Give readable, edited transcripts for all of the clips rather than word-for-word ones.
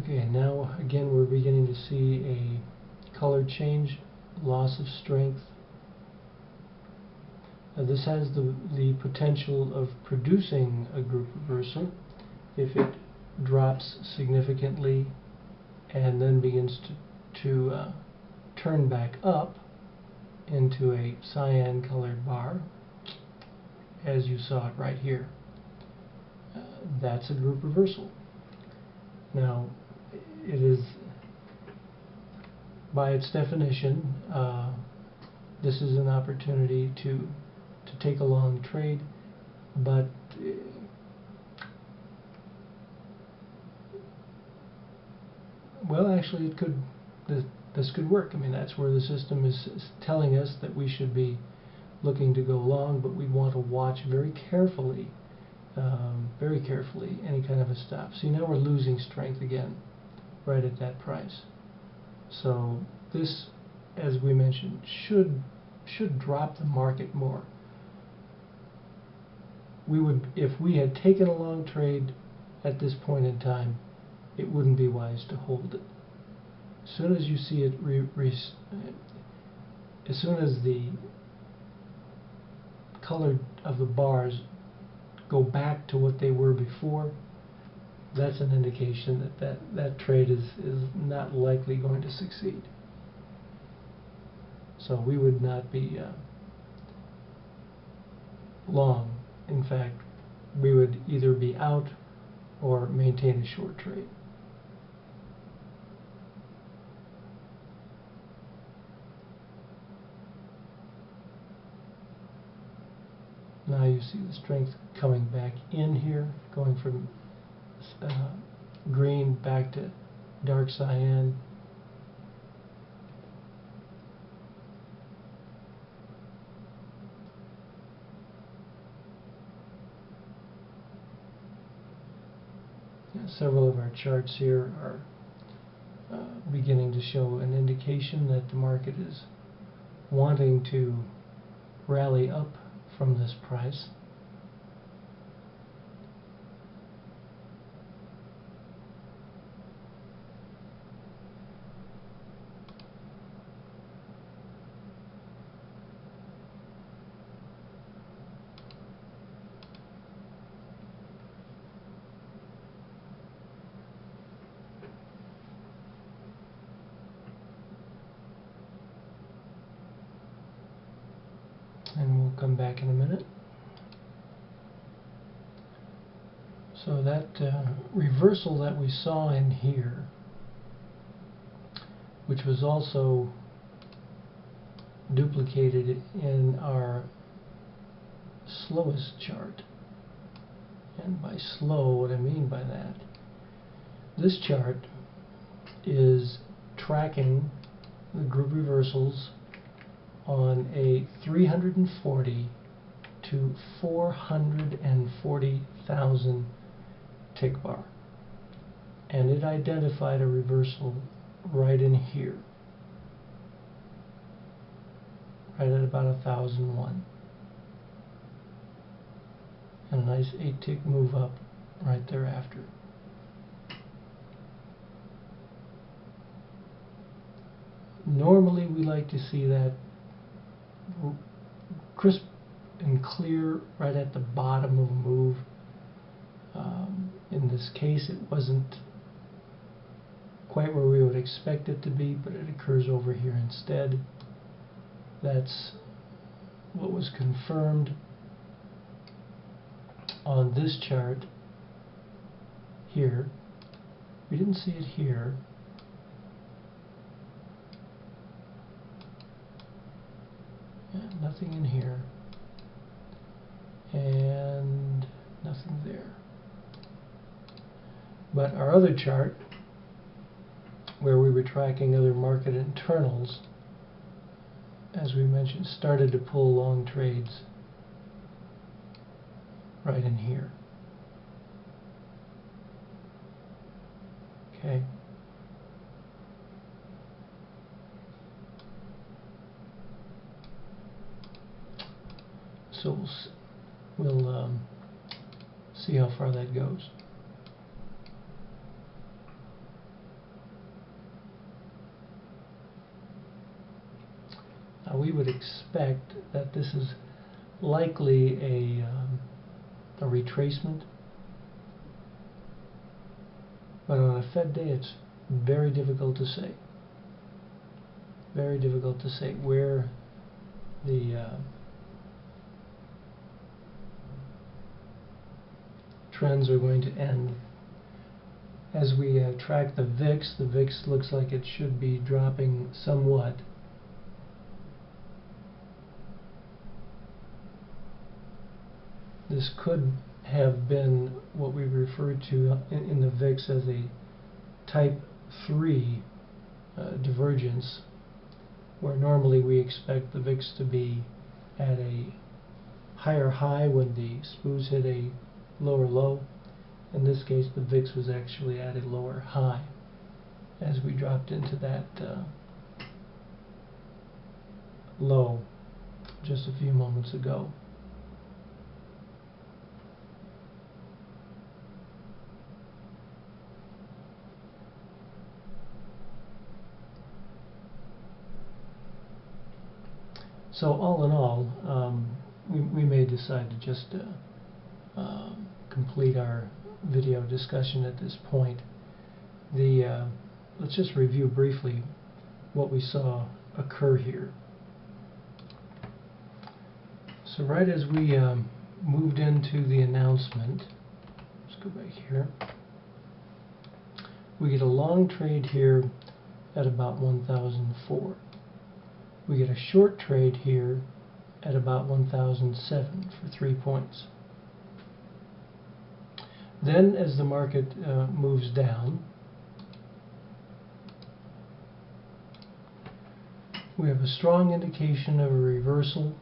Okay, now again we're beginning to see a color change, loss of strength. This has the potential of producing a group reversal if it drops significantly and then begins to turn back up into a cyan colored bar, as you saw it right here. That's a group reversal. Now, it is, by its definition, this is an opportunity to take a long trade, but well, actually it could, this could work. I mean, that's where the system is telling us that we should be looking to go long, but we want to watch very carefully any kind of a stop. See, now we're losing strength again right at that price. So this, as we mentioned, should drop the market more. We would, if we had taken a long trade at this point in time, it wouldn't be wise to hold it. As soon as you see it, as soon as the color of the bars go back to what they were before, that's an indication that trade is not likely going to succeed. So we would not be long. In fact, we would either be out or maintain a short trade. Now you see the strength coming back in here, going from green back to dark cyan. Several of our charts here are beginning to show an indication that the market is wanting to rally up from this price. And we'll come back in a minute. So that reversal that we saw in here, which was also duplicated in our slowest chart. And by slow, what I mean by that, this chart is tracking the group reversals on a 340 to 440,000 tick bar, and it identified a reversal right in here, right at about 1,001, and a nice 8-tick move up right thereafter. Normally we like to see that crisp and clear right at the bottom of a move. In this case, it wasn't quite where we would expect it to be, but it occurs over here instead. That's what was confirmed on this chart here. We didn't see it here. Nothing in here, and nothing there. But our other chart, where we were tracking other market internals, as we mentioned, started to pull long trades right in here. Okay. So we'll see how far that goes. we would expect that this is likely a retracement, but on a Fed day it's very difficult to say. Very difficult to say where the trends are going to end. As we track the VIX looks like it should be dropping somewhat. This could have been what we referred to in the VIX as a type 3 divergence, where normally we expect the VIX to be at a higher high when the Spoos hit a lower low. In this case, the VIX was actually at a lower high as we dropped into that low just a few moments ago. So all in all, we may decide to just complete our video discussion at this point. Let's just review briefly what we saw occur here. So right as we moved into the announcement, let's go back here, we get a long trade here at about 1004. We get a short trade here at about 1007 for 3 points. Then as the market moves down, we have a strong indication of a reversal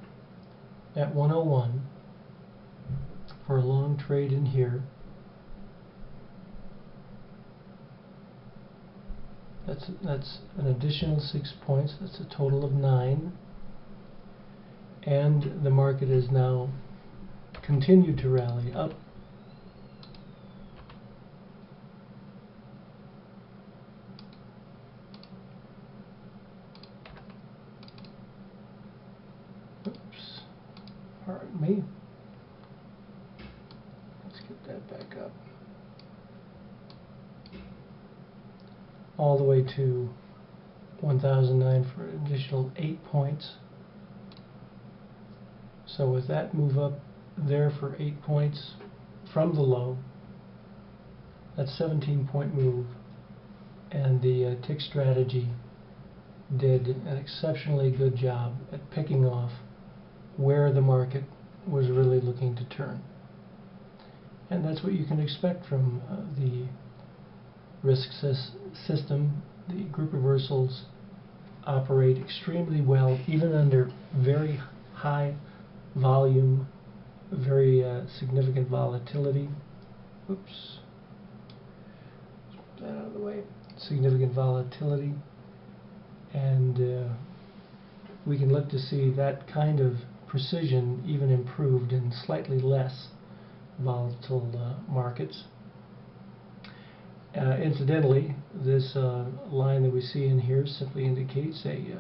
at 101 for a long trade in here. That's an additional 6 points. That's a total of 9. And the market has now continued to rally up. Oops, pardon me. Let's get that back up. All the way to 1009 for an additional 8 points. So with that move up there for 8 points from the low, that's 17-point move, and the tick strategy did an exceptionally good job at picking off where the market was really looking to turn. And that's what you can expect from the RSKsys system. The group reversals operate extremely well, even under very high volume, very significant volatility. Oops. Put that out of the way. Significant volatility. And we can look to see that kind of precision even improved in slightly less volatile markets. Incidentally, this line that we see in here simply indicates a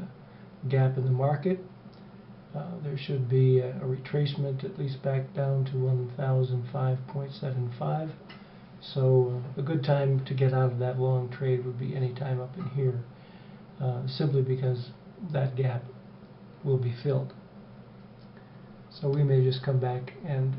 gap in the market. There should be a retracement at least back down to 1005.75. So a good time to get out of that long trade would be any time up in here, simply because that gap will be filled. So we may just come back and